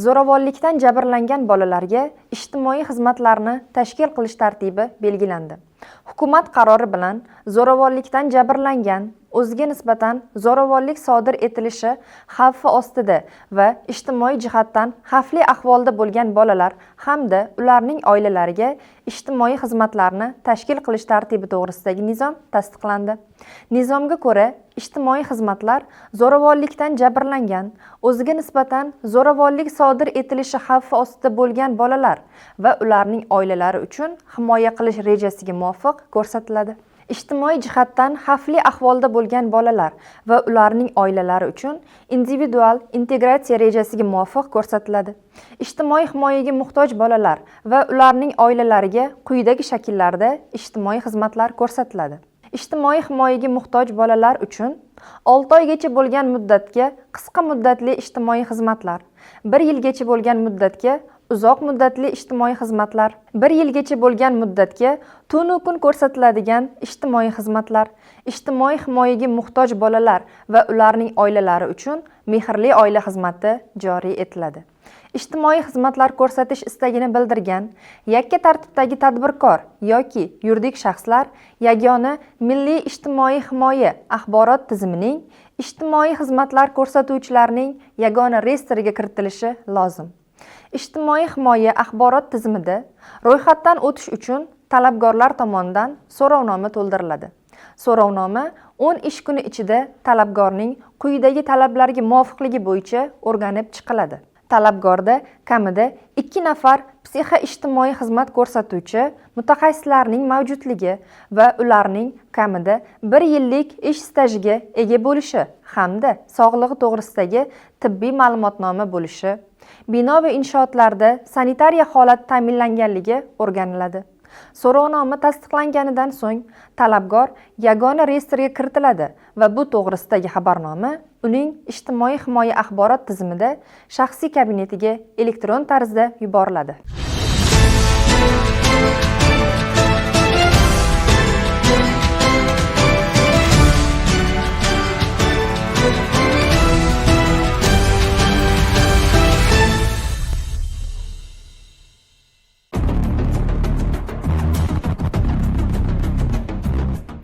Zo'ravonlikdan jabrlangan bolalarga ijtimoiy xizmatlarni tashkil qilish tartibi belgilandi. Hukumat qarori bilan zo'ravonlikdan jabrlangan, o'ziga nisbatan zo'ravonlik sodir etilishi xavfi ostida va ijtimoiy jihatdan xavfli ahvolda bo'lgan bolalar hamda ularning oilalariga ijtimoiy xizmatlarni tashkil qilish tartibi to'g'risidagi nizom tasdiqlandi. Nizomga ko'ra, ijtimoiy xizmatlar zo'ravonlikdan jabrlangan, o'ziga nisbatan zo'ravonlik sodir etilishi xavfi ostida bo'lgan bolalar va ularning oilalari uchun himoya qilish rejasiga muvofiq ko'rsatiladi. Ijtimoiy jihatdan xavfli ahvolda bo'lgan bolalar va ularning oilalari uchun individual integratsiya rejasiga muvofiq ko'rsatiladi. Ijtimoiy himoyaga muhtoj bolalar va ularning oilalariga quyidagi shakllarda ijtimoiy xizmatlar ko'rsatiladi. Ijtimoiy himoyaga muhtoj bolalar uchun 6 oygacha bo'lgan muddatga qisqa muddatli ijtimoiy xizmatlar, 1 yilgacha bo'lgan muddatga uzoq muddatli ijtimoiy xizmatlar, 1 yilgacha bo'lgan muddatga tunu kun ko'rsatiladigan ijtimoiy xizmatlar, ijtimoiy himoyaga muhtoj bolalar va ularning oilalari uchun mehrli oila xizmati joriy etiladi. Ijtimoiy xizmatlar ko'rsatish istagini bildirgan yakka tartibdagi tadbirkor yoki yuridik shaxslar yagona milliy ijtimoiy himoya axborot tizimining ijtimoiy xizmatlar ko'rsatuvchilarining yagona reyestriga kiritilishi lozim. Ijtimoiy himoya axborot tizimida ro'yxatdan o'tish uchun talabgorlar tomonidan so'rovnoma to'ldiriladi. So'rovnoma 10 ish kuni ichida talabgorning quyidagi talablarga muvofiqligi bo'yicha o'rganib chiqiladi. Talabgorda kamida 2 nafar psixo-ijtimoiy xizmat ko'rsatuvchi mutaxassislarning mavjudligi va ularning kamida 1 yillik ish stajiga ega bo'lishi hamda sog'lig'i to'g'risidagi tibbiy ma'lumotnoma bo'lishi, bino va inshootlarda sanitariya holati ta'minlanganligi o'rganiladi. So'rovnoma tasdiqlanganidan so'ng talabgor yagona reyestrga kiritiladi va bu to'g'risidagi xabarnoma uning ijtimoiy himoya axborot tizimida shaxsiy kabinetiga elektron tarzda yuboriladi.